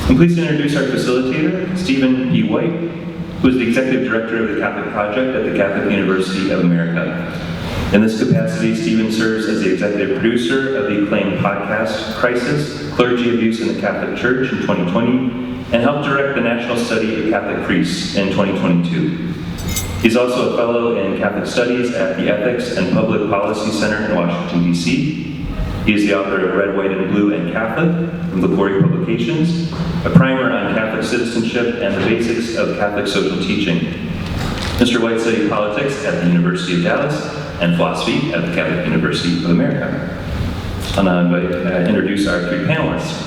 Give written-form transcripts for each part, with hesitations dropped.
I'm pleased to introduce our facilitator, Stephen E. White, who is the Executive Director of the Catholic Project at the Catholic University of America. In this capacity, Stephen serves as the executive producer of the acclaimed podcast, Crisis, Clergy Abuse in the Catholic Church in 2020, and helped direct the National Study of Catholic Priests in 2022. He's also a fellow in Catholic Studies at the Ethics and Public Policy Center in Washington, D.C. He is the author of Red, White, and Blue and Catholic from the Quarry Publications, a primer on Catholic citizenship and the basics of Catholic social teaching. Mr. White studied politics at the University of Dallas and philosophy at the Catholic University of America. I'll now introduce our three panelists,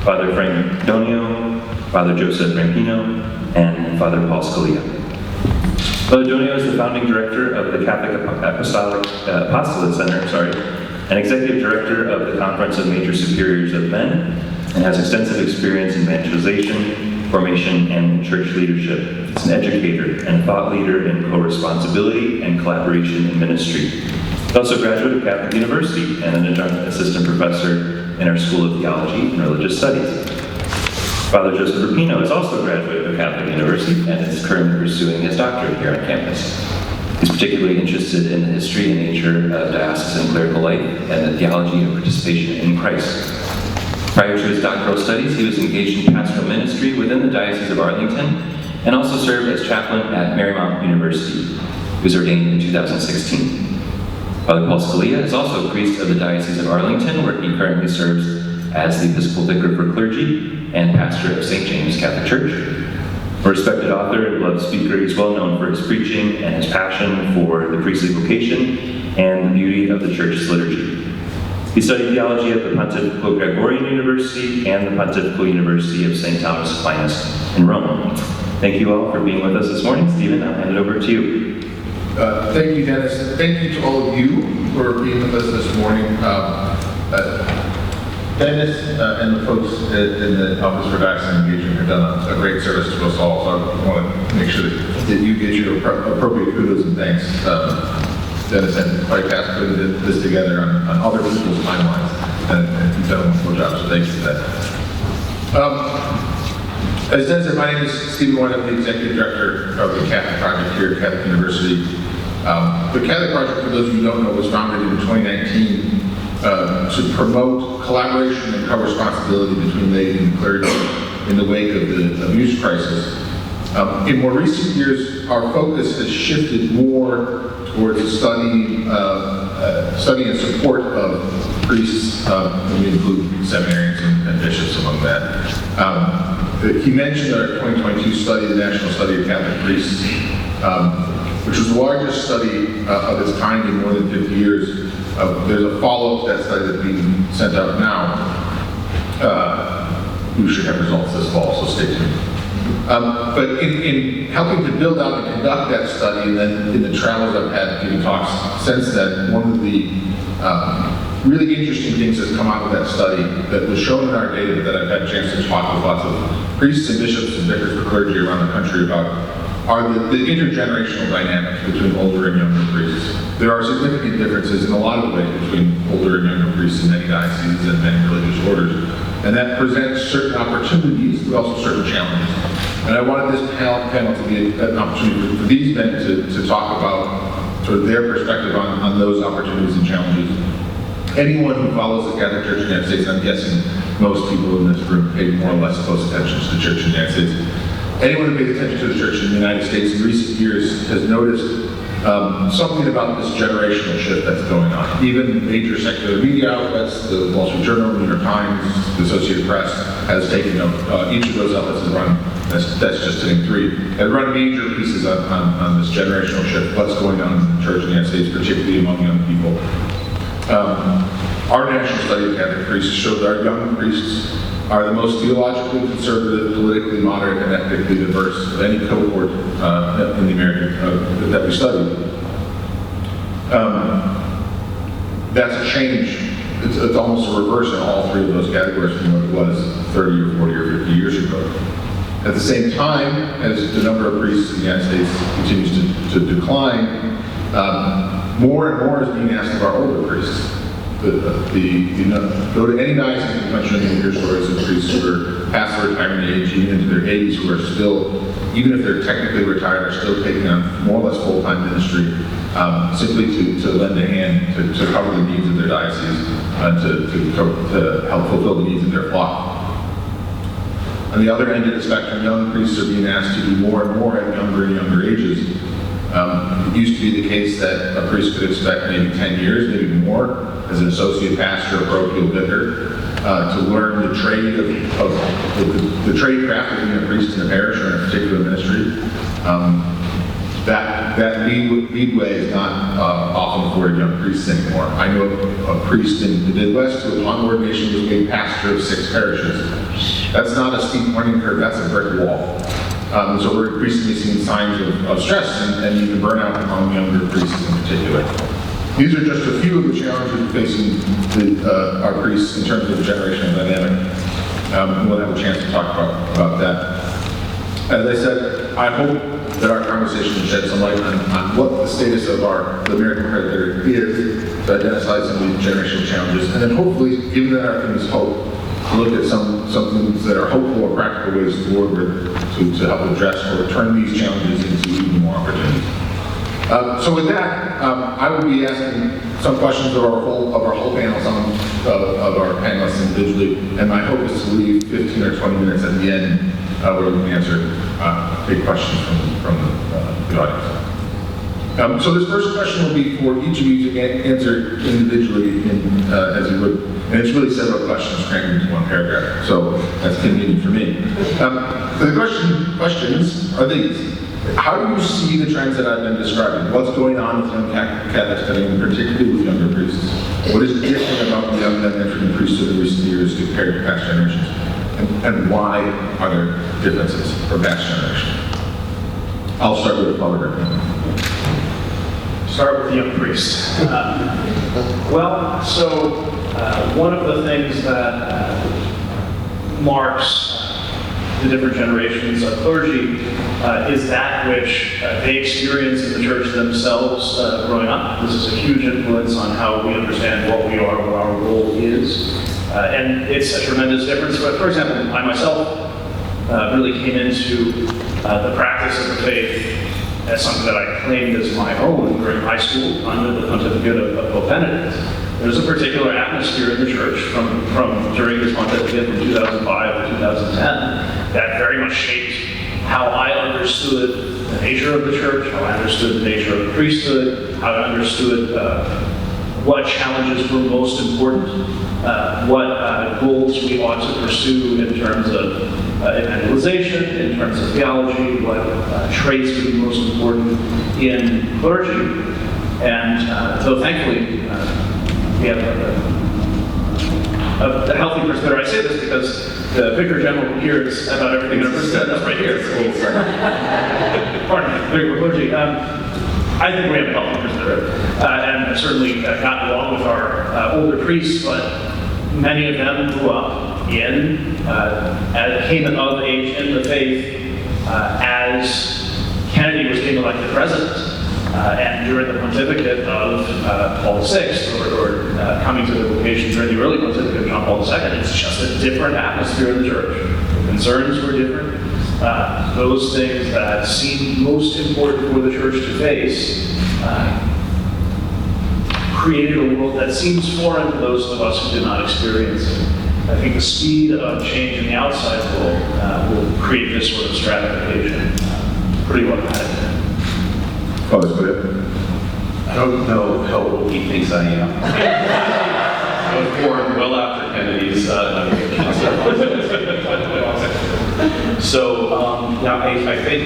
Father Frank Donio, Father Joseph Rampino, and Father Paul Scalia. Father Donio is the founding director of the Catholic Apostolate Center, and executive director of the Conference of Major Superiors of Men, and has extensive experience in evangelization, formation, and church leadership. He's an educator and thought leader in co-responsibility and collaboration in ministry. He's also a graduate of Catholic University and an adjunct assistant professor in our School of Theology and Religious Studies. Father Joseph Rampino is also a graduate of Catholic University and is currently pursuing his doctorate here on campus. He's particularly interested in the history and nature of diocesan clerical life and the theology of participation in Christ. Prior to his doctoral studies, he was engaged in pastoral ministry within the Diocese of Arlington and also served as chaplain at Marymount University. He was ordained in 2016. Father Paul Scalia is also a priest of the Diocese of Arlington, where he currently serves as the Episcopal Vicar for Clergy and pastor of St. James Catholic Church. A respected author and beloved speaker, he's well known for his preaching and his passion for the priestly vocation and the beauty of the Church's liturgy. He studied theology at the Pontifical Gregorian University and the Pontifical University of St. Thomas Aquinas in Rome. Thank you all for being with us this morning. Stephen, I'll hand it over to you. Thank you, Dennis. Thank you to all of you for being with us this morning. Dennis and the folks in the Office for Diocesan Engagement have done a great service to us all, so I want to make sure that you get your appropriate kudos and thanks. Dennis and White House putting this together on other people's timelines, and you've done a wonderful job, so thank you for that. As Dennis said, my name is Stephen White. I'm the Executive Director of the Catholic Project here at Catholic University. The Catholic Project, for those of you who don't know, was founded in 2019 to promote collaboration and co-responsibility between laity and clergy in the wake of the abuse crisis. In more recent years, our focus has shifted more towards the study and support of priests, and we include seminarians and bishops among that. He mentioned our 2022 study, the National Study of Catholic Priests, which was the largest study of its kind in more than 50 years. There's a follow-up to that study that's being sent out now. We should have results this fall, so stay tuned. But in helping to build out and conduct that study, and then in the travels I've had giving talks since then, one of the really interesting things that's come out of that study that was shown in our data that I've had a chance to talk with lots of priests and bishops and vicars for clergy around the country about are the intergenerational dynamics between older and younger priests. There are significant differences in a lot of ways between older and younger priests in many dioceses and many religious orders. And that presents certain opportunities, but also certain challenges. And I wanted this panel to be an opportunity for these men to talk about sort of their perspective on those opportunities and challenges. Anyone who follows the Catholic Church in the United States, I'm guessing most people in this room pay more or less close attention to the Church in the United States. Anyone who pays attention to the Church in the United States in recent years has noticed something about this generational shift that's going on. Even major secular media outlets, the Wall Street Journal, the New York Times, the Associated Press, has taken each of those outlets has run, that's just hitting three, have run major pieces on this generational shift, what's going on in the Church in the United States, particularly among young people. Our National Study of Catholic Priests showed that our young priests are the most theologically conservative, politically moderate, and ethnically diverse of any cohort in the American that we studied. That's a change. It's almost a reverse in all three of those categories from what it was 30 or 40 or 50 years ago. At the same time, as the number of priests in the United States continues to decline, more and more is being asked of our older priests. Go to any diocese convention and hear stories of priests who are past the retirement age, even into their 80s, who are still, even if they're technically retired, are still taking on more or less full-time ministry, simply to lend a hand to cover the needs of their diocese, to help fulfill the needs of their flock. On the other end of the spectrum, young priests are being asked to do more and more at younger and younger ages. It used to be the case that a priest could expect maybe 10 years, maybe more, as an associate pastor or parochial vicar, to learn the trade of the trade craft of being a priest in a parish or in a particular ministry. That leadway is not often afforded young priests anymore. I know a priest in the Midwest who, upon ordination, was made pastor of 6 parishes. That's not a steep learning curve, that's a brick wall. So we're increasingly seeing signs of stress and even burnout among younger priests in particular. These are just a few of the challenges facing our priests in terms of the generational dynamic. We'll have a chance to talk about that. As I said, I hope that our conversation shed some light on what the status of the American Presbyterate is, to identify some of these generational challenges, and then hopefully, given that our theme is hope, to look at some things that are hopeful or practical ways forward to help address or turn these challenges into even more opportunities. So with that, I will be asking some questions of our whole panel, some of our panelists individually, and my hope is to leave 15 or 20 minutes at the end where we can answer big questions from the audience. So this first question will be for each of you to answer individually, as you would, and it's really several questions crammed into one paragraph, so that's convenient for me. So the questions are these. How do you see the trends that I've been describing? What's going on with young Catholics today, and particularly with younger priests? What is different about the young men entering the priesthood in recent years compared to past generations? And why are there differences from past generations? I'll start with Father Rampino. Start with the young priest. One of the things that marks the different generations of clergy is that which they experience in the church themselves growing up. This is a huge influence on how we understand what we are, what our role is. And it's a tremendous difference. But for example, I myself really came into the practice of the faith as something that I claimed as my own during high school under the pontificate of Pope Benedict. There's a particular atmosphere in the church from during his pontificate from 2005 to 2010 that very much shaped how I understood the nature of the church, how I understood the nature of the priesthood, how I understood what challenges were most important, what goals we ought to pursue in terms of evangelization, in terms of theology, what traits would be most important in clergy. And so thankfully, we have a healthy presbytery. I say this because the Vicar General hears about everything in our presbytery. That's right here. Pardon me, Vicar Clergy. I think we have a healthy presbytery, and certainly not along with our older priests, but many of them grew up came of age in the faith as Kennedy was being elected president. And during the pontificate of Paul VI, or coming to the vocation during the early pontificate of John Paul II, it's just a different atmosphere in the church. The concerns were different. Those things that seemed most important for the church to face created a world that seems foreign to those of us who did not experience it. I think the speed of change in the outside world will create this sort of stratification pretty well ahead. I don't know how old he thinks I am. I was born well after Kennedy's now I think I think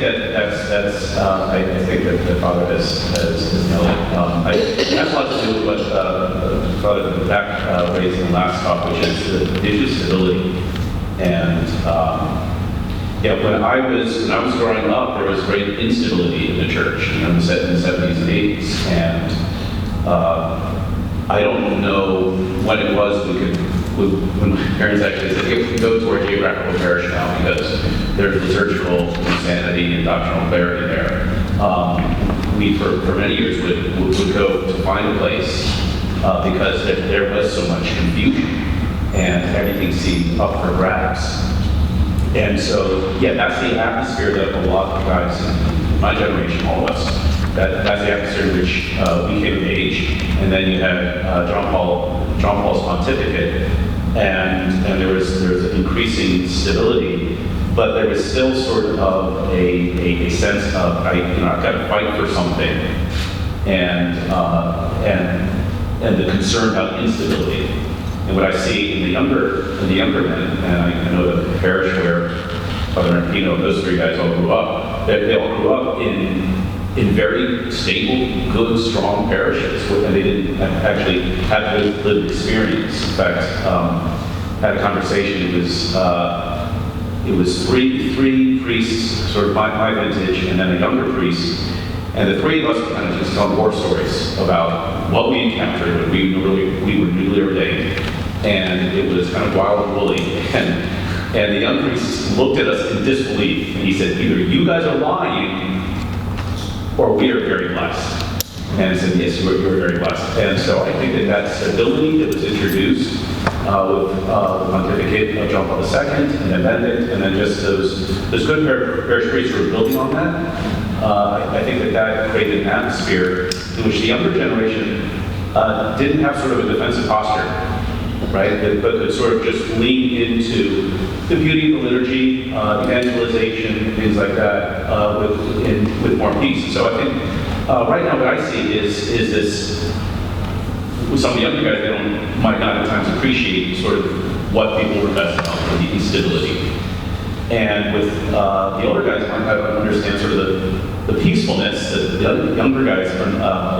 that the Father has nailed it. It has a lot to do with what Father Beck raised in the last talk, which is the issue of stability. And when I was growing up, there was great instability in the church, in the 70s and 80s, and I don't know when it was when my parents actually said, "Hey, we go to our geographical parish now because there's liturgical insanity and doctrinal clarity there." We, for many years, would go to find a place because there was so much confusion and everything seemed up for grabs. And so, yeah, that's the atmosphere that a lot of guys in my generation, all of us, that's the atmosphere in which we came of age. And then you had John Paul's pontificate, and there was an increasing stability, but there was still sort of a sense of, I've got to fight for something, and the concern about instability. And what I see in the younger men, and I know the parish where Father Rampino and those three guys all grew up, they all grew up in very stable, good, strong parishes, and they didn't actually have lived experience. In fact, had a conversation. It was three priests, sort of my vintage, and then a younger priest. And the three of us kind of just telling war stories about what we encountered when we were newly ordained. And it was kind of wild and woolly. And the young priest looked at us in disbelief. And he said, either you guys are lying, or we are very blessed. And I said, yes, you're very blessed. And so I think that stability that was introduced with the pontificate of John Paul II and then Benedict, and then just those good parish priests who were building on that, I think that created an atmosphere in which the younger generation didn't have sort of a defensive posture, right? But could sort of just lean into the beauty of the liturgy, evangelization, things like that, with more peace. And so I think right now what I see is this, with some of the younger guys, they might not at times appreciate sort of what people were best about, the instability. And with the older guys, might not understand sort of the peacefulness that the younger guys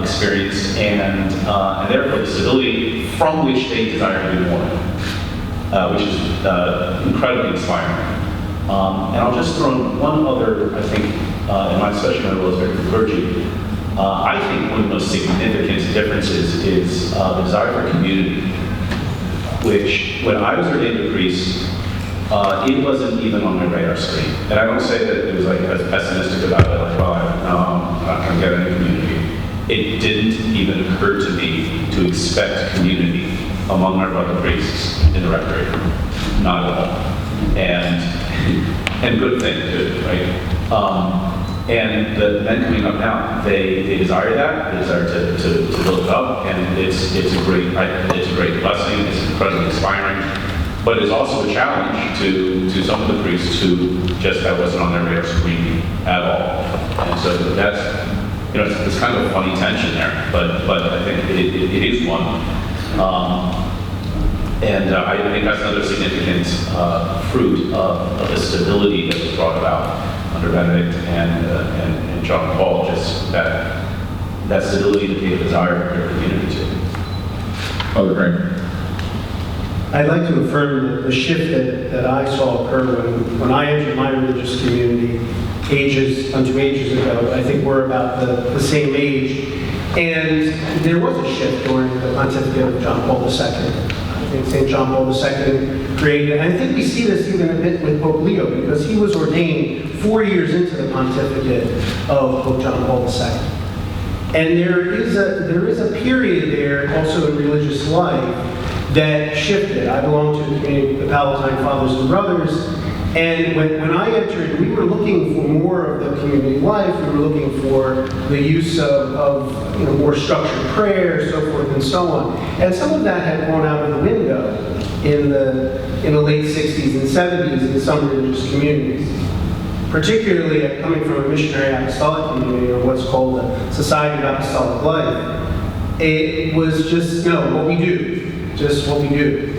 experience, and therefore the stability from which they desire to do more, which is incredibly inspiring. And I'll just throw in one other, I think, in my especially my role as the clergy, I think one of the most significant differences is the desire for community, which when I was ordained a priest, it wasn't even on my radar screen. And I don't say that it was like I was pessimistic about it, like, well, I'm not going to get any community. It didn't even occur to me to expect community among our brother priests in the rectory. Not at all. And good thing, too, right? And the men coming up now, they desire that. They desire to build it up, and it's a great blessing. It's incredibly inspiring, but it's also a challenge to some of the priests who just that wasn't on their radar screen at all. And so that's it's kind of a funny tension there, but I think it is one. And I think that's another significant fruit of the stability that was brought about under Benedict and John Paul, just that stability that they desire their community to. Father Frank. I'd like to affirm the shift that I saw occur when I entered my religious community ages ago. I think we're about the same age. And there was a shift during the pontificate of John Paul II. I think St. John Paul II created, and I think we see this even a bit with Pope Leo, because he was ordained 4 years into the pontificate of Pope John Paul II. And there is a period there also in religious life that shifted. I belong to the community of the Palatine Fathers and Brothers, and when I entered, we were looking for more of the community life. We were looking for the use of more structured prayer, so forth and so on. And some of that had gone out of the window in the late 60s and 70s in some religious communities. Particularly coming from a missionary apostolic community, or what's called the Society of Apostolic Life, it was just, what we do. Just what we do.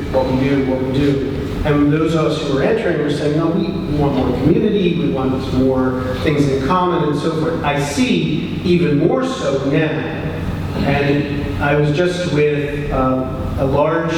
And those of us who were entering were saying, no, we want more community, we want more things in common, and so forth. I see even more so now. And I was just with a large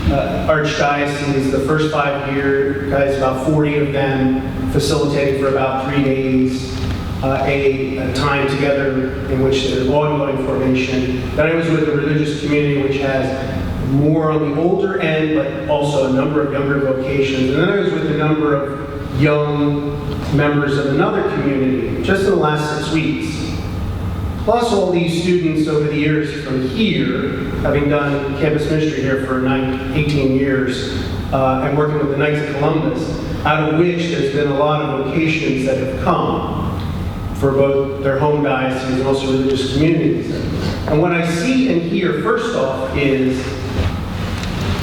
archdiocese, the first 5 year guys, about 40 of them, facilitating for about 3 days, a time together in which there's ongoing formation. Then I was with a religious community which has more on the older end, but also a number of younger vocations. And then I was with a number of young members of another community, just in the last 6 weeks. Plus all these students over the years from here, having done campus ministry here for 18 years, and working with the Knights of Columbus, out of which there's been a lot of vocations that have come for both their home dioceses and also religious communities. And what I see and hear, first off, is,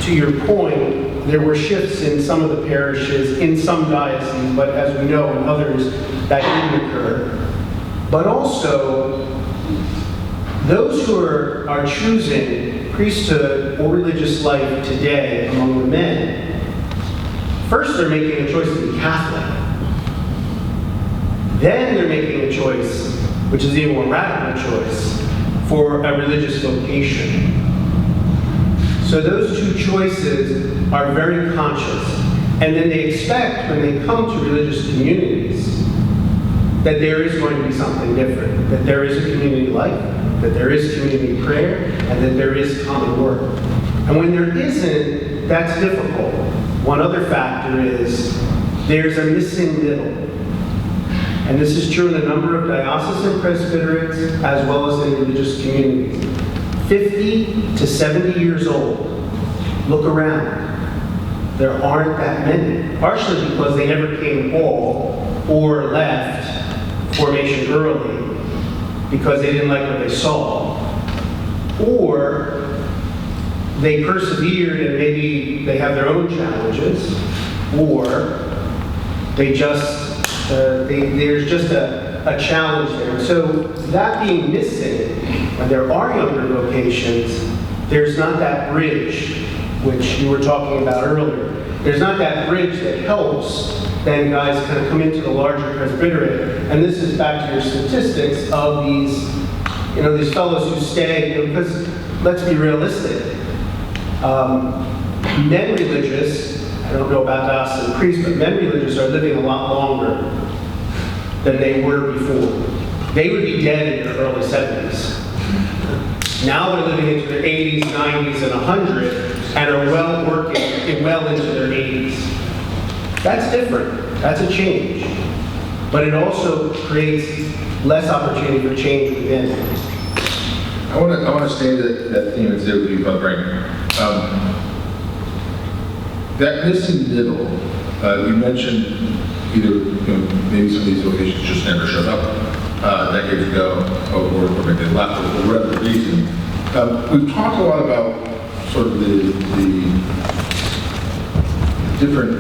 to your point, there were shifts in some of the parishes, in some dioceses, but as we know, in others, that didn't occur. But also, those who are choosing priesthood or religious life today among the men, first they're making a choice to be Catholic. Then they're making a choice, which is the more radical choice, for a religious vocation. So those two choices are very conscious. And then they expect, when they come to religious communities, that there is going to be something different, that there is a community life, that there is community prayer, and that there is common work. And when there isn't, that's difficult. One other factor is there's a missing middle. And this is true in a number of diocesan presbyterates as well as in religious communities. 50 to 70 years old, look around. There aren't that many, partially because they never came all or left formation early because they didn't like what they saw, or they persevered and maybe they have their own challenges, or they just there's just a challenge there. So that being missing, when there are younger vocations, there's not that bridge, which you were talking about earlier. There's not that bridge that helps then guys kind of come into the larger presbyterate. And this is back to your statistics of these, these fellows who stay, because let's be realistic. Men religious, I don't know about diocesan priests, but men religious are living a lot longer than they were before. They would be dead in their early 70s. Now they're living into their 80s, 90s, and 100, and are well into their 80s. That's different. That's a change. But it also creates less opportunity for change within. I want to stay that theme and stay with you, Father Frank. That missing middle, you mentioned either maybe some of these vocations just never showed up decades ago, or maybe they left for whatever reason. We've talked a lot about sort of the different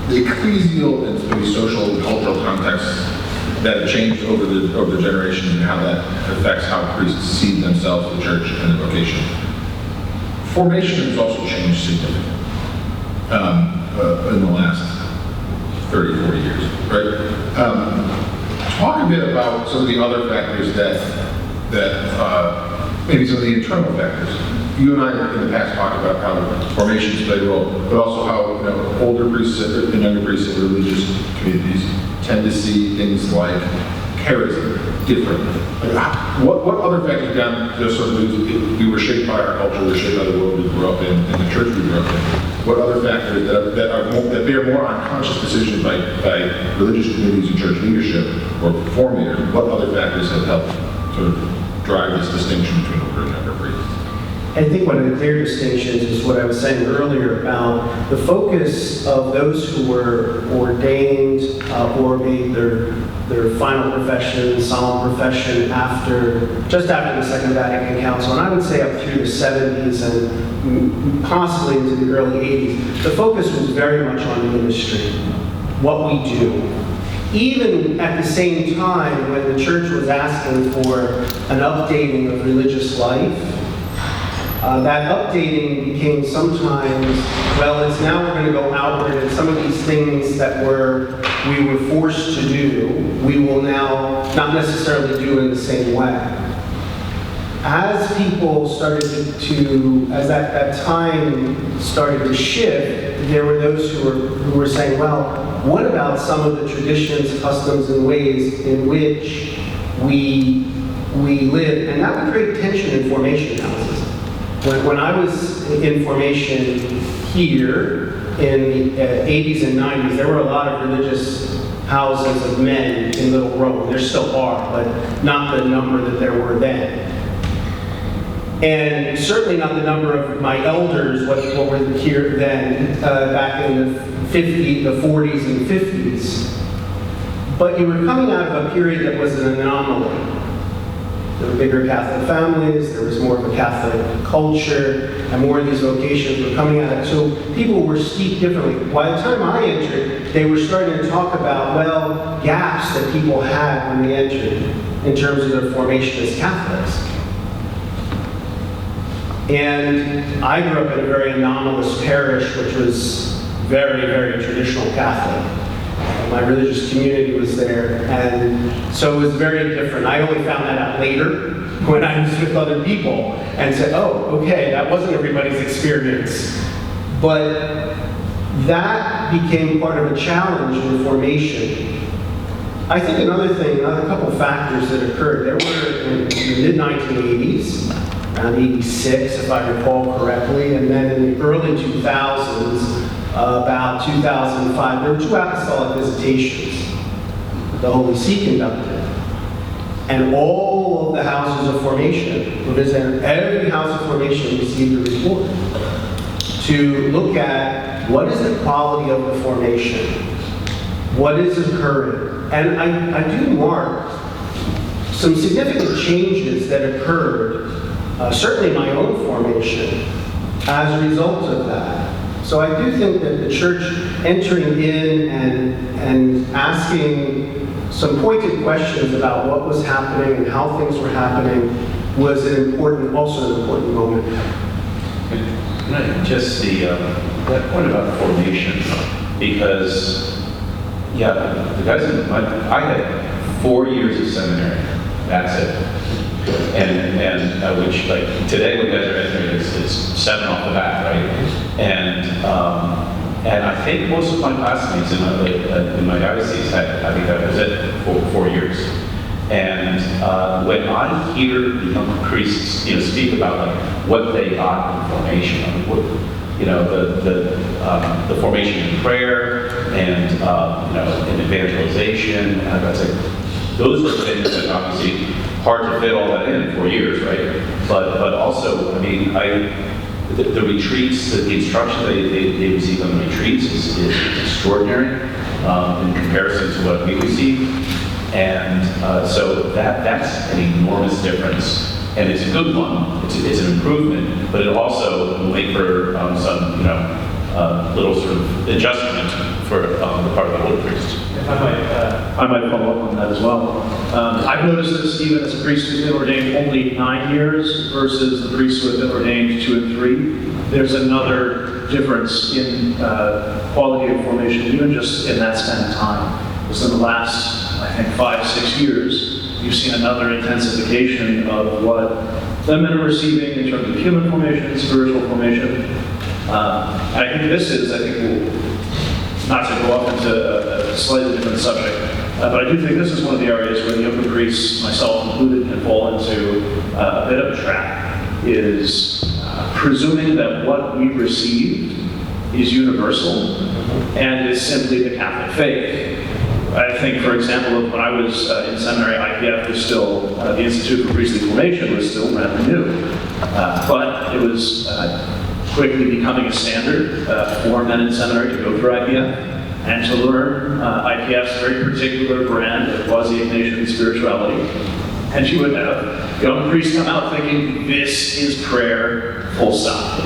the ecclesial and maybe social and cultural contexts that have changed over the generations, and how that affects how priests see themselves, the church, and the vocation. Formation has also changed significantly in the last 30, 40 years, right? Talk a bit about some of the other factors that maybe some of the internal factors. You and I in the past talked about how formations play a role, but also how older priests and younger priests in religious communities tend to see things like charism differently. What other factors down just sort of we were shaped by our culture, we were shaped by the world we grew up in, and the church we grew up in. What other factors that bear more on conscious decisions by religious communities and church leadership or form leaders? What other factors have helped sort of drive this distinction between older and younger priests? I think one of the clear distinctions is what I was saying earlier about the focus of those who were ordained or made their final profession, solemn profession just after the Second Vatican Council, and I would say up through the 70s and possibly into the early 80s. The focus was very much on ministry, what we do. Even at the same time when the church was asking for an updating of religious life, that updating became sometimes, it's now we're going to go outward, and some of these things that we were forced to do, we will now not necessarily do in the same way. As people started as that time started to shift, there were those who were saying, what about some of the traditions, customs, and ways in which we live? And that would create tension in formation houses. When I was in formation here in the 80s and 90s, there were a lot of religious houses of men in Little Rome. There still are, but not the number that there were then. And certainly not the number of my elders, what were here then, back in the 40s and 50s. But you were coming out of a period that was an anomaly. There were bigger Catholic families, there was more of a Catholic culture, and more of these vocations were coming out of it. So people were steeped differently. By the time I entered, they were starting to talk about, well, gaps that people had when they entered in terms of their formation as Catholics. And I grew up in a very anomalous parish, which was very, very traditional Catholic. My religious community was there, and so it was very different. I only found that out later when I was with other people and said, oh, okay, that wasn't everybody's experience. But that became part of a challenge in formation. I think another couple of factors that occurred, there were in the mid-1980s, around 86, if I recall correctly, and then in the early 2000s, about 2005, there were 2 apostolic visitations the Holy See conducted. And all of the houses of formation were visited. Every house of formation received a report to look at what is the quality of the formation, what is occurring. And I do mark some significant changes that occurred, certainly in my own formation, as a result of that. So I do think that the church entering in and asking some pointed questions about what was happening and how things were happening was also an important moment. Can I just that point about formation, because the guys I had 4 years of seminary. That's it. And which, like, today when guys are entering, it's 7 off the bat, right? And I think most of my classmates in my diocese I think that was it for 4 years. And when I hear the young priests, speak about like what they got in formation, the formation in prayer and in evangelization, and I'd say those are things that obviously hard to fit all that in 4 years, right? But also, I mean, the retreats, the instruction they receive on the retreats is extraordinary in comparison to what we receive. And so that's an enormous difference. And it's a good one, it's an improvement, but it also will make for some, little sort of adjustment for the part of the old priest. If I might follow up on that as well. I've noticed this even as a priest who's been ordained only 9 years versus the priests who have been ordained 2 and 3. There's another difference in quality of formation, even just in that span of time. Because in the last, I think, 5-6 years, you've seen another intensification of what the men are receiving in terms of human formation, spiritual formation. And I think not to go off into a slightly different subject, but I do think this is one of the areas where the younger priests, myself included, can fall into a bit of a trap, is presuming that what we received is universal and is simply the Catholic faith. I think, for example, when I was in seminary, IPF was still, the Institute for Priestly Formation was still brand new, but it was quickly becoming a standard for men in seminary to go through IPF and to learn IPF's very particular brand of quasi-Ignatian spirituality. And you would have young priests come out thinking, this is prayer, full stop.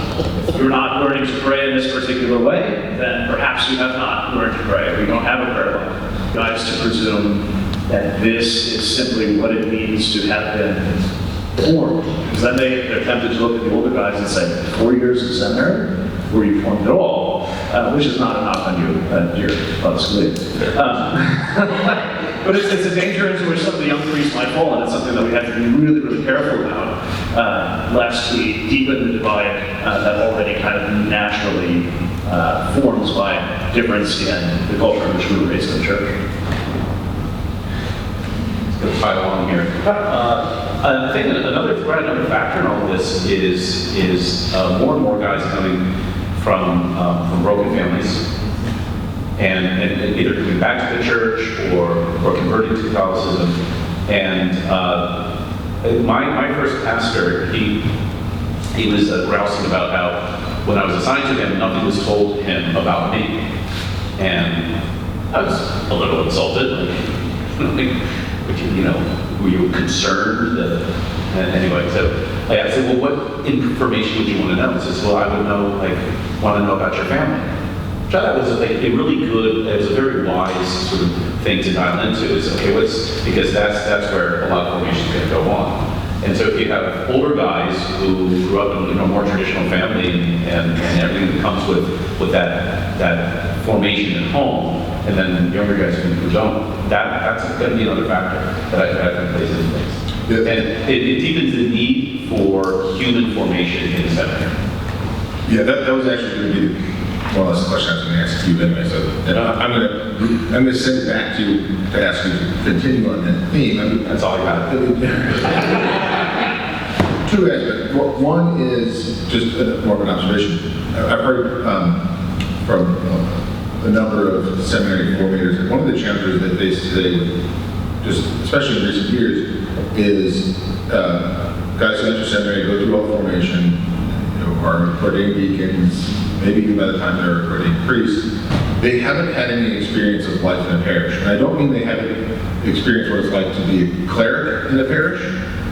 If you're not learning to pray in this particular way, then perhaps you have not learned to pray. We don't have a prayer life. Guys to presume that this is simply what it means to have been formed. Because then they're tempted to look at the older guys and say, 4 years of seminary? Were you formed at all? Which is not a knock on you, dear Father Scalia. But it's a danger into which some of the young priests might fall, and it's something that we have to be really, really careful about, lest we deepen the divide that already kind of naturally forms by difference in the culture in which we were raised in the church. Let's go pile on here. I think another factor in all of this is more and more guys coming from broken families. And either coming back to the church or converting to Catholicism. And my first pastor, he he was grousing about how when I was assigned to him, nothing was told him about me. And I was a little insulted, were you concerned? And anyway, so I said, well, what information would you want to know? He says, well, I would want to know about your family. Which I thought was a really good, it was a very wise sort of thing to dial into, is okay, because that's where a lot of formation is going to go on. And so if you have older guys who grew up in a more traditional family and everything that comes with that formation at home, and then younger guys who don't, that's going to be another factor that I think plays into things. Yeah. And it deepens the need for human formation in the seminary. Yeah, that was actually going to be more or less the question I was going to ask you anyway. So I'm going to send it back to you to ask you to continue on that theme. That's all I got. Two aspects. One is just more of an observation. I've heard from a number of seminary formators that one of the challenges that they say, just especially in recent years, is guys who enter seminary go through all the formation, are ordained deacons, maybe even by the time they're ordained priests, they haven't had any experience of life in a parish. And I don't mean they haven't experienced what it's like to be a cleric in a parish.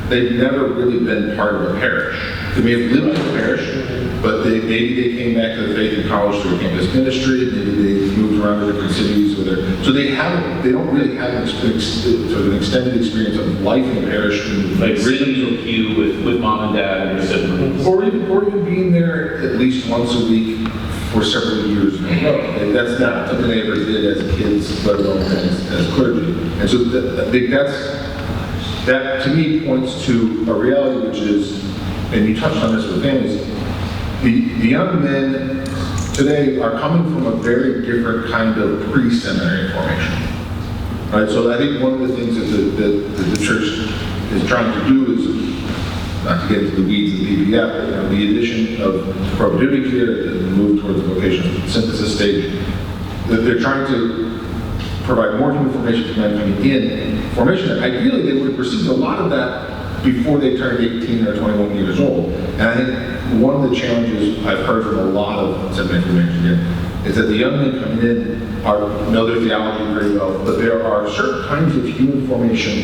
They've never really been part of a parish. They may have lived in a parish, but maybe they came back to the faith in college through a campus ministry, maybe they moved around to different cities, so they don't really have an extended experience of life in a parish. Like sitting in a pew with mom and dad and your siblings. Or even being there at least once a week for several years in a row. And that's not something they ever did as kids, let alone as clergy. And so I think that to me points to a reality which is, and you touched on this with families, the young men today are coming from a very different kind of pre-seminary formation. Right? So I think one of the things that the church is trying to do is, not to get into the weeds of the BBF, but the addition of propedeutic here, the move towards the vocational synthesis stage, that they're trying to provide more information to men coming in formation. Ideally, they would have received a lot of that before they turned 18 or 21 years old. And I think one of the challenges I've heard from a lot of seminary formation here is that the young men coming in know their theology very well, but there are certain kinds of human formation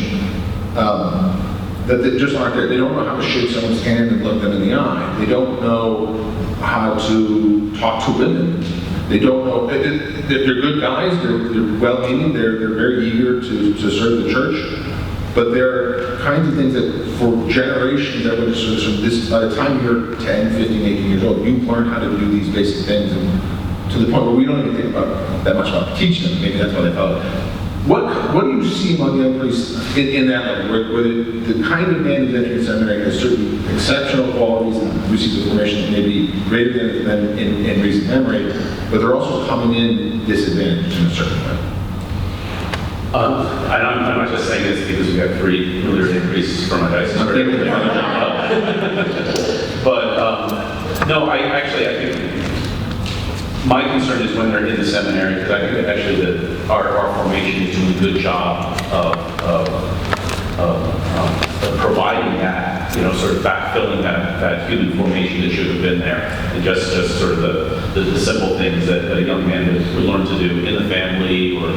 that they just aren't there. They don't know how to shake someone's hand and look them in the eye. They don't know how to talk to women. They don't know. They're good guys. They're well-meaning. They're very eager to serve the church. But there are kinds of things that for generations that would sort of this, by the time you're 10, 15, 18 years old, you've learned how to do these basic things, and to the point where we don't even think that much about teaching them. Maybe that's why they thought. What do you see among young priests in that level, where the kind of man who's entering seminary has certain exceptional qualities and receives information that may be greater than them in recent memory, but they're also coming in disadvantaged in a certain way? I'm not just saying this because we got 3 really ordained priests from our diocese. But no, I think my concern is when they're in the seminary, because I think that actually our formation is doing a good job of providing that, sort of backfilling that human formation that should have been there, and just sort of the simple things that a young man would learn to do in the family or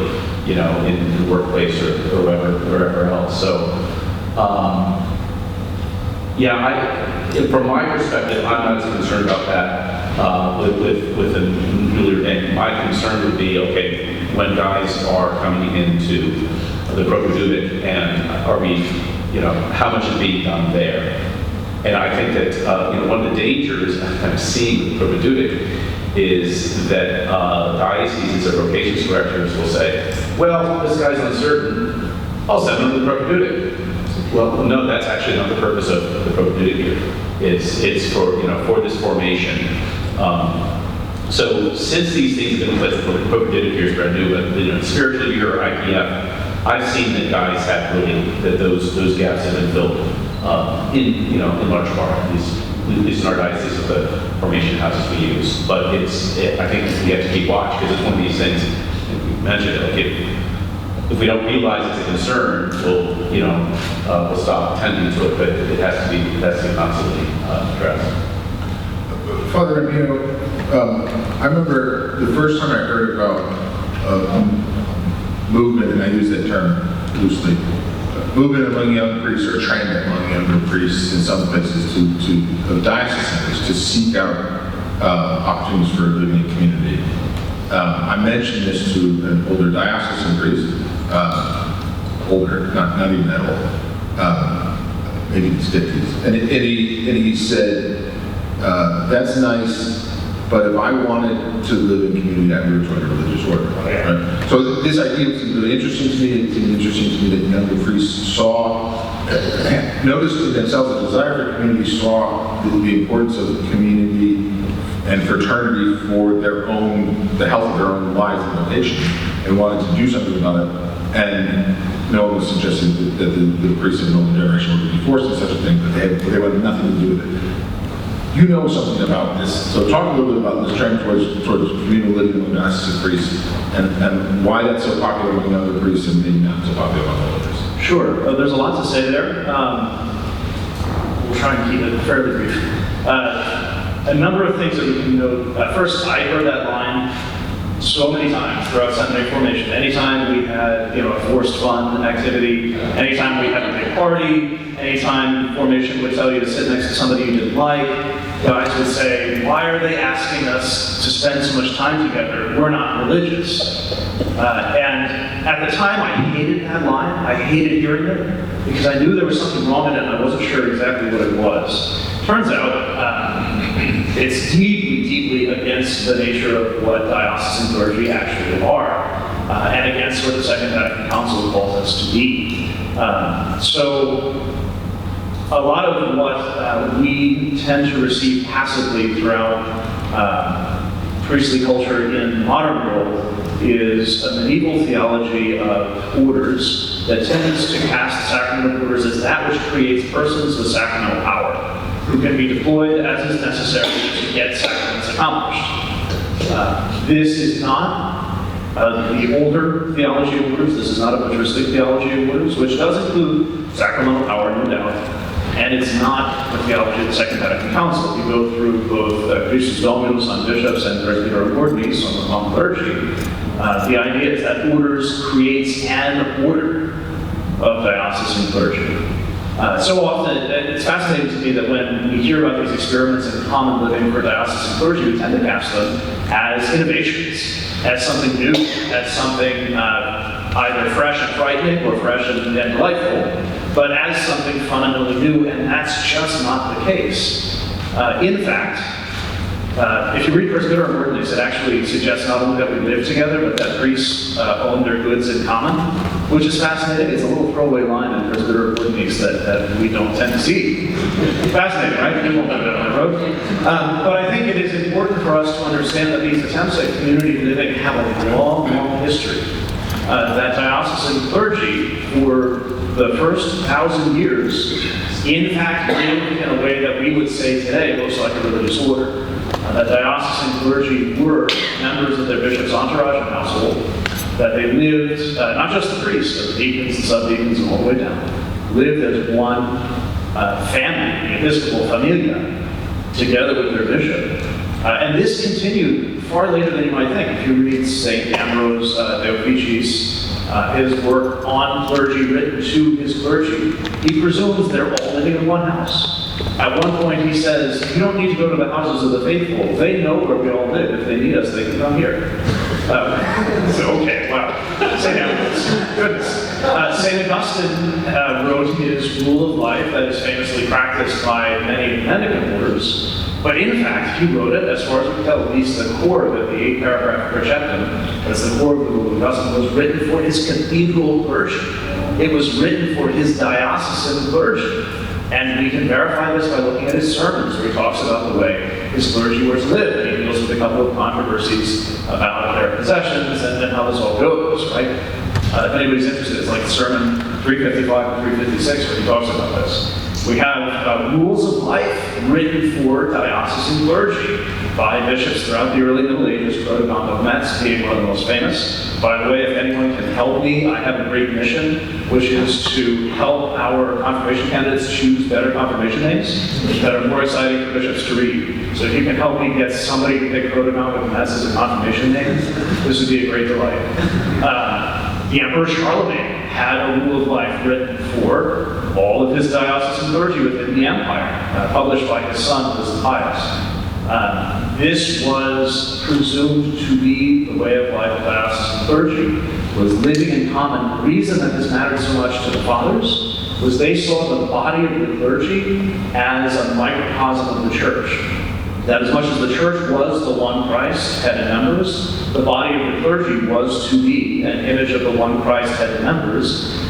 in the workplace or wherever else. So from my perspective, I'm not as concerned about that with the newly ordained. My concern would be, okay, when guys are coming into the propedeutic, and are we, how much is being done there? And I think that one of the dangers I've seen with propedeutic is that dioceses or vocations directors will say, well, this guy's uncertain, I'll send him to the propedeutic. Well, no, that's actually not the purpose of the propedeutic here. It's for this formation. So since these things have been in place, the propedeutic year is brand new, but spiritual year or IPF, I've seen that guys have really, that those gaps have been filled in large part, at least in our diocese of the formation houses we use. But I think we have to keep watch, because it's one of these things, and we mentioned it, like if we don't realize it's a concern, we'll stop tending to it, but it has to be constantly addressed. Father Rampino, I remember the first time I heard about movement, and I use that term loosely, movement among young priests or trend among younger priests in some places of diocese centers to seek out opportunities for living in community. I mentioned this to an older diocesan priest, older, not even that old, maybe in his 50s, and he said, that's nice, but if I wanted to live in community, I would join a religious order. Right? So this idea was really interesting to me. It seemed interesting to me that younger priests noticed in themselves a desire for community, saw the importance of community and fraternity for the health of their own lives and vocation, and wanted to do something about it. And no one was suggesting that the priests of an older generation would be forced to such a thing, but they wanted nothing to do with it. You know something about this, so talk a little bit about this trend towards communal living among diocesan priests, and why that's so popular among younger priests and maybe not so popular among older priests. Sure, there's a lot to say there. We'll try and keep it fairly brief. A number of things that we can note. First, I heard that line so many times throughout seminary formation. Anytime we had, a forced fun activity, anytime we had a big party, anytime formation would tell you to sit next to somebody you didn't like, guys would say, why are they asking us to spend so much time together? We're not religious. And at the time, I hated that line. I hated hearing it because I knew there was something wrong in it and I wasn't sure exactly what it was. Turns out, it's deeply, deeply against the nature of what diocesan clergy actually are, and against what the Second Vatican Council calls us to be. So, a lot of what we tend to receive passively throughout priestly culture in the modern world is a medieval theology of orders that tends to cast the sacrament of orders as that which creates persons with sacramental power, who can be deployed as is necessary to get sacraments accomplished. This is not the older theology of orders. This is not a patristic theology of orders, which does include sacramental power, no doubt. And it's not the theology of the Second Vatican Council. You go through both Christus Dominus on bishops and Presbyterate Ordines on clergy. The idea is that orders creates an order of diocesan clergy. So often, it's fascinating to me that when we hear about these experiments in common living for diocesan clergy, we tend to cast them as innovations, as something new, as something either fresh and frightening or fresh and delightful, but as something fundamentally new, and that's just not the case. In fact, if you read Presbyterate Ordinance, it actually suggests not only that we live together, but that priests own their goods in common, which is fascinating. It's a little throwaway line in Presbyterate Ordinance that we don't tend to see. Fascinating, right? We won't put it on the road. But I think it is important for us to understand that these attempts at community living have a long, long history. That diocesan clergy, for the first 1,000 years, in fact, lived in a way that we would say today looks like a religious order. That diocesan clergy were members of their bishop's entourage and household, that they lived, not just the priests, but the deacons and subdeacons and all the way down, lived as one family, the episcopal familia, together with their bishop. And this continued far later than you might think. If you read St. Ambrose de Officiis, his work on clergy written to his clergy, he presumes they're all living in one house. At one point he says, you don't need to go to the houses of the faithful. They know where we all live. If they need us, they can come here. So, okay, wow. St. Ambrose, goodness. St. Augustine wrote his Rule of Life that is famously practiced by many mendicant orders. But in fact, he wrote it, as far as we can tell, at least the core of it, the 8-paragraph Preceptum, that's the core of the Rule of Augustine, was written for his cathedral clergy. It was written for his diocesan clergy. And we can verify this by looking at his sermons, where he talks about the way his clergy were to live. And he deals with a couple of controversies about their possessions and how this all goes, right? If anybody's interested, it's like the sermon 355 and 356, where he talks about this. We have rules of life written for diocesan clergy by bishops throughout the early Middle Ages, Protocon of Metz being one of the most famous. By the way, if anyone can help me, I have a great mission, which is to help our confirmation candidates choose better confirmation names that are more exciting for bishops to read. So if you can help me get somebody to pick Protocon of Metz as a confirmation name, this would be a great delight. The Emperor Charlemagne had a rule of life written for all of his diocesan clergy within the empire, published by his son, who was Pius. This was presumed to be the way of life of diocesan clergy, was living in common. The reason that this mattered so much to the fathers was they saw the body of the clergy as a microcosm of the church. That as much as the church was the one Christ, head and members, the body of the clergy was to be an image of the one Christ, head and members.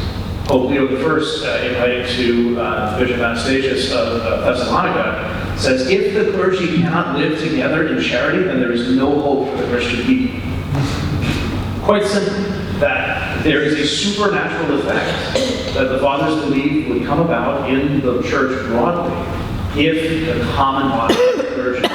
Pope Leo I, invited to Bishop Anastasius of Thessalonica, says, if the clergy cannot live together in charity, then there is no hope for the Christian people. Quite simply, that there is a supernatural effect that the fathers believed would come about in the church broadly if the common body of the clergy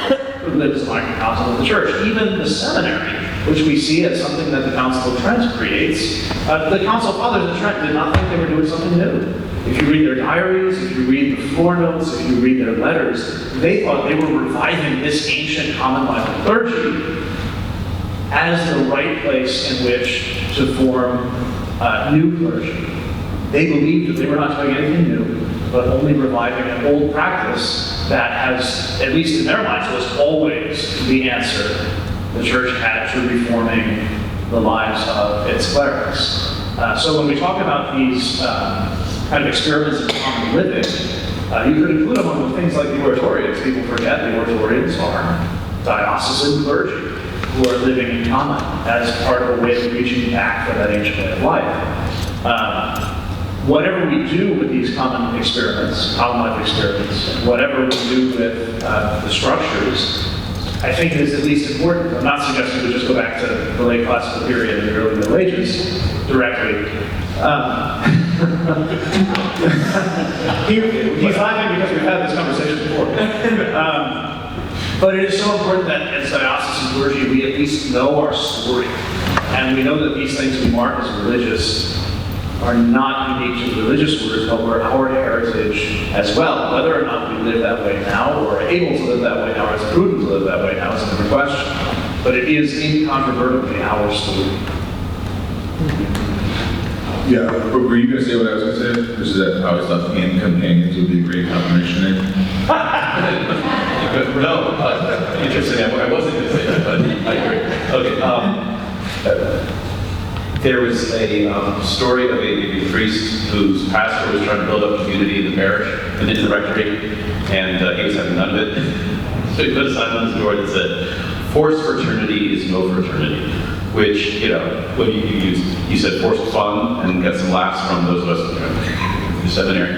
could live as a microcosm of the church. Even the seminary, which we see as something that the Council of Trent creates, the Council Fathers of Trent did not think they were doing something new. If you read their diaries, if you read the floor notes, if you read their letters, they thought they were reviving this ancient common life of clergy as the right place in which to form new clergy. They believed that they were not doing anything new, but only reviving an old practice that has, at least in their minds, was always the answer the church had to reforming the lives of its clerics. So when we talk about these kind of experiments in common living, you could include among the things like the oratorians. People forget the oratorians are diocesan clergy who are living in common as part of a way of reaching back for that ancient way of life. Whatever we do with these common experiments, common life experiments, whatever we do with the structures, I think it is at least important. I'm not suggesting we just go back to the late classical period and the early Middle Ages directly. He's laughing because we've had this conversation before. But it is so important that as diocesan clergy, we at least know our story. And we know that these things we mark as religious are not unique to the religious orders, but we're our heritage as well. Whether or not we live that way now, or are able to live that way now, or it's prudent to live that way now is a different question. But it is incontrovertibly our story. Yeah, but were you going to say what I was going to say? Which is that I always thought and companions would be a great confirmation name. No, interesting. I wasn't going to say that, but I agree. Okay. There was a story of a priest whose pastor was trying to build up community in the parish and in the rectory, and he was having none of it. So he put a sign on his door that said, "Forced fraternity is no fraternity," which, you know, what do you use? You said forced fun and got some laughs from those of us in the seminary.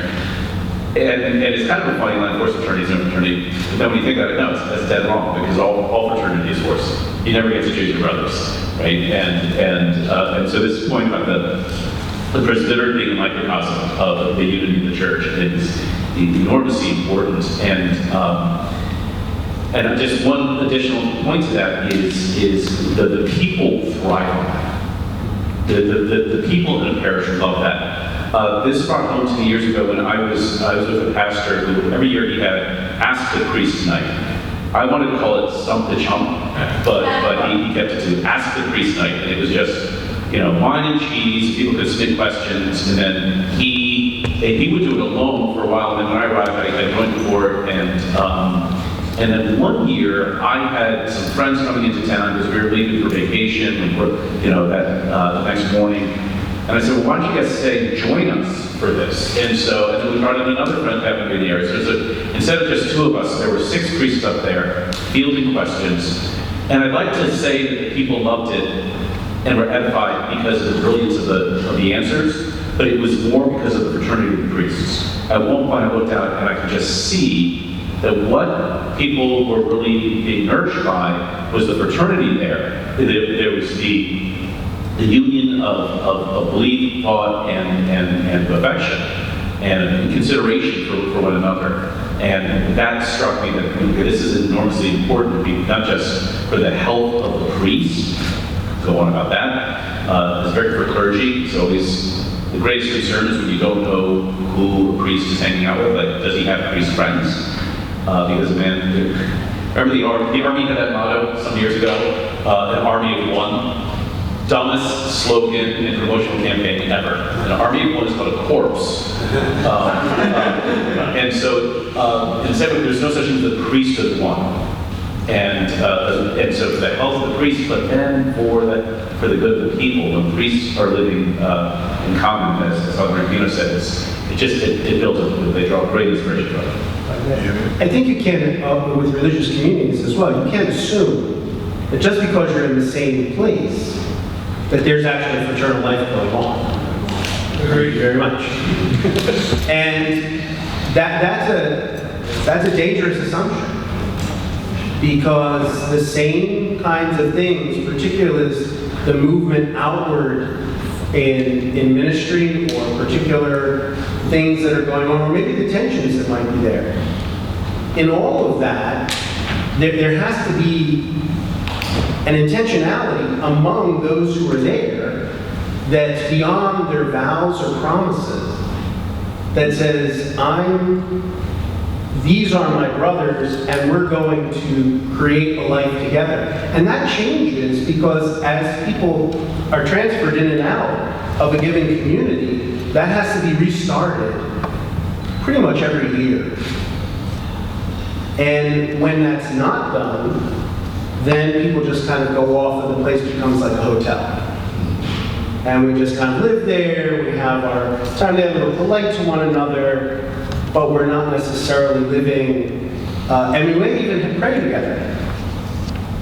And it's kind of a funny line, forced fraternity is no fraternity. But then when you think about it, no, that's dead wrong, because all fraternity is forced. You never get to choose your brothers, right? And so this point about the Presbyterate being a microcosm of the unity of the church is enormously important. And just one additional point to that is the people thrive on that. The people in a parish love that. This brought home to me years ago when I was with a pastor who every year he had Ask the Priest night. I wanted to call it Stump the Chump, but he kept it to Ask the Priest night, and it was just, you know, wine and cheese, people could submit questions, and then he would do it alone for a while, and then when I arrived, I joined the board, and then one year, I had some friends coming into town because we were leaving for vacation, and the next morning. And I said, well, why don't you guys stay and join us for this? And then we brought in another friend that happened to be in the area. So instead of just two of us, there were 6 priests up there fielding questions. And I'd like to say that the people loved it and were edified because of the brilliance of the answers, but it was more because of the fraternity of the priests. At one point I looked out and I could just see that what people were really being nourished by was the fraternity there. There was the union of belief, thought, and affection, and consideration for one another. And that struck me that this is enormously important, not just for the health of the priest, go on about that. It's very for clergy. So the greatest concern is when you don't know who a priest is hanging out with. Like, does he have priest friends? Because remember the Army had that motto some years ago, an army of one. Dumbest slogan in promotional campaign ever. An army of one is called a corpse. And so, in second, there's no such thing as the priesthood one. And so for the health of the priest, but then for the good of the people, when priests are living in common, as Father Rampino said, it builds they draw great inspiration from it. I think you can, with religious communities as well, you can't assume that just because you're in the same place, that there's actually fraternal life going on. Very, very much. And that's a dangerous assumption, because the same kinds of things, particularly the movement outward in ministry, or particular things that are going on, or maybe the tensions that might be there. In all of that, there has to be an intentionality among those who are there that's beyond their vows or promises, that says, these are my brothers, and we're going to create a life together. And that changes because as people are transferred in and out of a given community, that has to be restarted pretty much every year. And when that's not done, then people just kind of go off and the place becomes like a hotel. And we just kind of live there, we have our time together, we're polite to one another, but we're not necessarily living, and we may even pray together.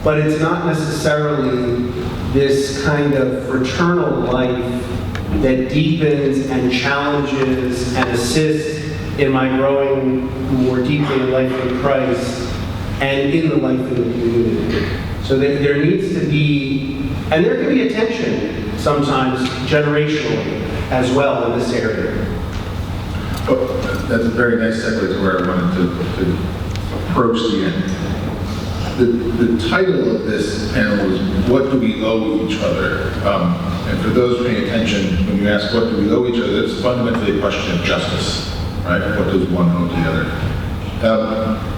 But it's not necessarily this kind of fraternal life that deepens and challenges and assists in my growing more deeply in life in Christ and in the life of the community. So there needs to be, and there can be a tension sometimes generationally as well in this area. Well, that's a very nice segue to where I wanted to approach the end. The title of this panel is, what do we owe each other? And for those paying attention, when you ask what do we owe each other, it's fundamentally a question of justice, right? What does one owe the other?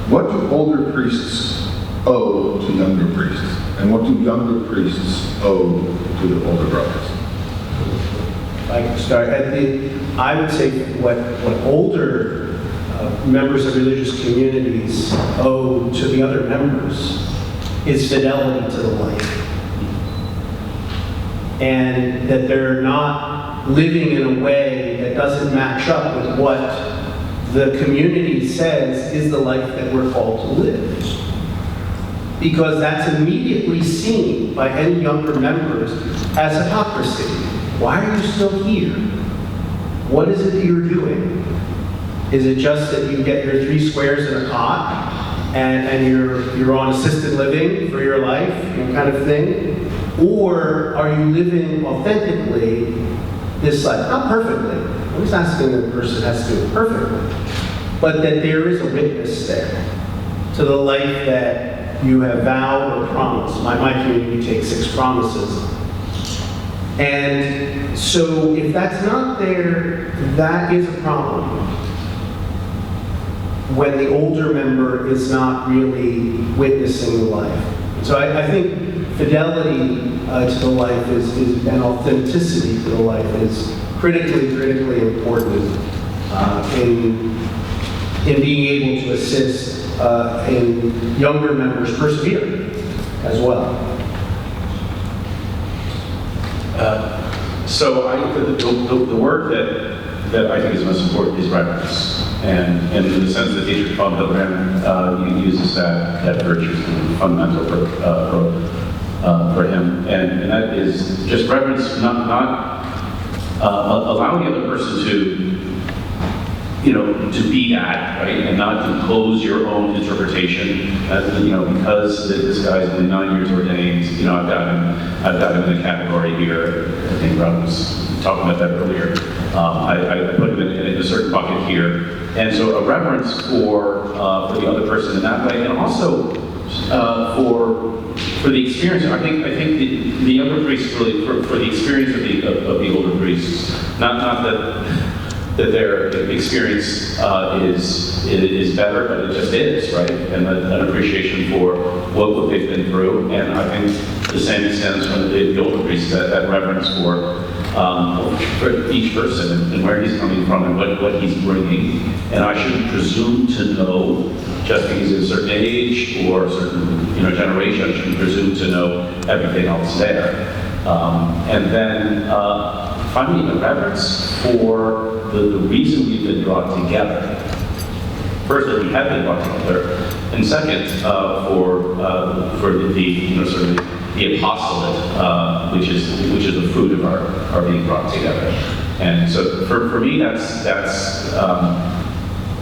What do older priests owe to younger priests? And what do younger priests owe to the older brothers? I can start. I would say what older members of religious communities owe to the other members is fidelity to the life. And that they're not living in a way that doesn't match up with what the community says is the life that we're called to live. Because that's immediately seen by any younger members as hypocrisy. Why are you still here? What is it that you're doing? Is it just that you get your 3 squares in a cot and you're on assisted living for your life, kind of thing? Or are you living authentically this life? Not perfectly. I'm just asking that the person has to do it perfectly. But that there is a witness there to the life that you have vowed or promised. My community takes 6 promises. And so if that's not there, that is a problem. When the older member is not really witnessing the life. So I think fidelity to the life is and authenticity to the life is critically important in being able to assist in younger members persevere as well. So the word that I think is most important is reverence. And in the sense that Dietrich von Hildebrand uses that virtue as fundamental for him. And that is just reverence, not allowing the other person to be that, right, and not to impose your own interpretation. Because this guy's only 9 years ordained, I've got him in a category here. I think Rob was talking about that earlier. I put him in a certain bucket here, and so a reverence for the other person in that way, and also for the experience. I think the younger priests really for the experience of the older priests, not that their experience is better, but it just is, right? And an appreciation for what they've been through. And I think the same extends from the older priests, that reverence for each person and where he's coming from and what he's bringing. And I shouldn't presume to know, just because he's a certain age or a certain generation, I shouldn't presume to know everything else there. And then finally, a reverence for the reason we've been brought together. First, that we have been brought together, and second, for the sort of the apostolate, which is the fruit of our being brought together. And so for me, that's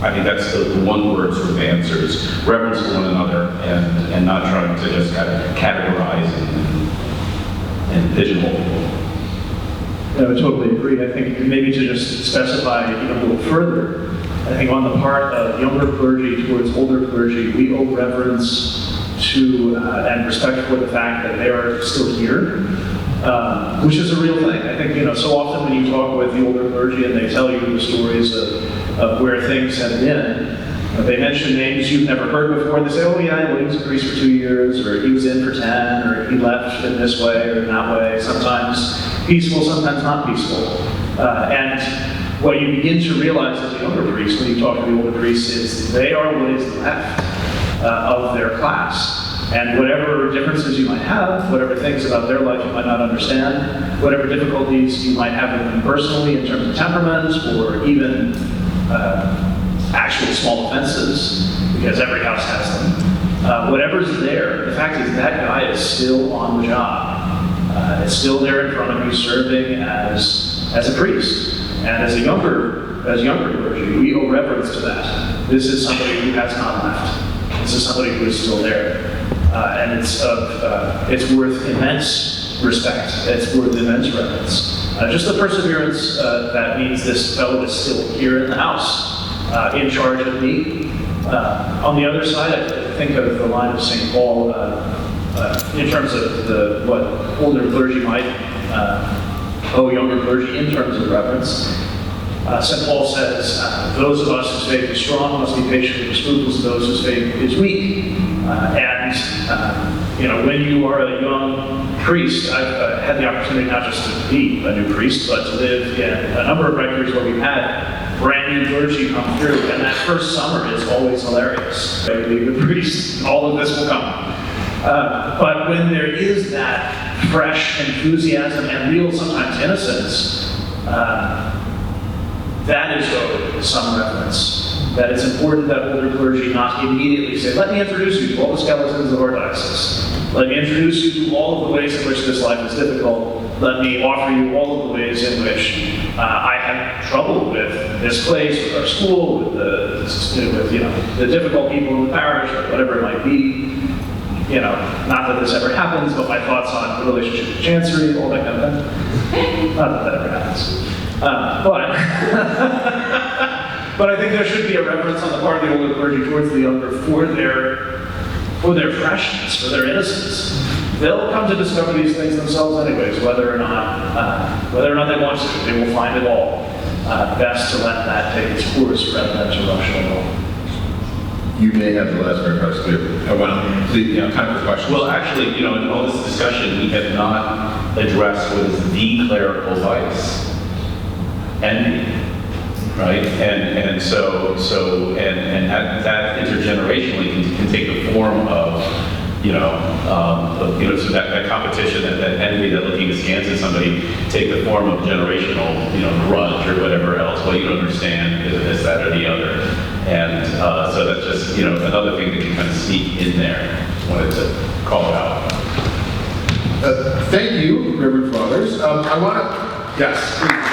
I think that's the one word sort of answers: reverence for one another, and not trying to just kind of categorize and pigeonhole people. I would totally agree. I think maybe to just specify a little further, I think on the part of younger clergy towards older clergy, we owe reverence to and respect for the fact that they are still here, which is a real thing. I think so often when you talk with the older clergy and they tell you the stories of where things have been, they mention names you've never heard before. They say, "Oh yeah, he was a priest for 2 years, or he was in for 10, or he left in this way or in that way." Sometimes peaceful, sometimes not peaceful. And what you begin to realize as a younger priest, when you talk to the older priests, is they are what is left of their class. And whatever differences you might have, whatever things about their life you might not understand, whatever difficulties you might have with them personally in terms of temperament, or even actual small offenses, because every house has them. Whatever's there, the fact is that guy is still on the job. It's still there in front of you, serving as a priest. And as younger clergy, we owe reverence to that. This is somebody who has not left. This is somebody who is still there. And it's worth immense respect. It's worth immense reverence. Just the perseverance that means this fellow is still here in the house, in charge of me. On the other side, I think of the line of St. Paul in terms of what older clergy might owe younger clergy in terms of reverence. St. Paul says, those of us whose faith is strong must be patient with the scruples of those whose faith is weak. When you are a young priest, I've had the opportunity not just to be a new priest, but to live in a number of rectories where we've had brand new clergy come through, and that first summer is always hilarious. The priest, all of this will come. But when there is that fresh enthusiasm and real, sometimes innocence, that is owed some reverence. That it's important that older clergy not immediately say, "Let me introduce you to all the skeletons of our diocese. Let me introduce you to all of the ways in which this life is difficult. Let me offer you all of the ways in which I have trouble with this place, with our school, with the difficult people in the parish, or whatever it might be." Not that this ever happens, but my thoughts on the relationship with Chancery, all that kind of thing. Not that that ever happens. But I think there should be a reverence on the part of the older clergy towards the younger for their freshness, for their innocence. They'll come to discover these things themselves anyways, whether or not they want to. They will find it all best to let that take its course rather than to rush along. You may have the last word, Pastor Clear. Time for questions. Well, actually, in all this discussion, we have not addressed what is the clerical vice. Envy, right? And so that intergenerationally can take the form of, so that competition, that envy, that looking askance at somebody, take the form of generational, grudge or whatever else. Well, you don't understand this, that, or the other. And so that's just, another thing that can kind of sneak in there. Wanted to call it out. Thank you, Reverend Fathers. I want to, yes, please.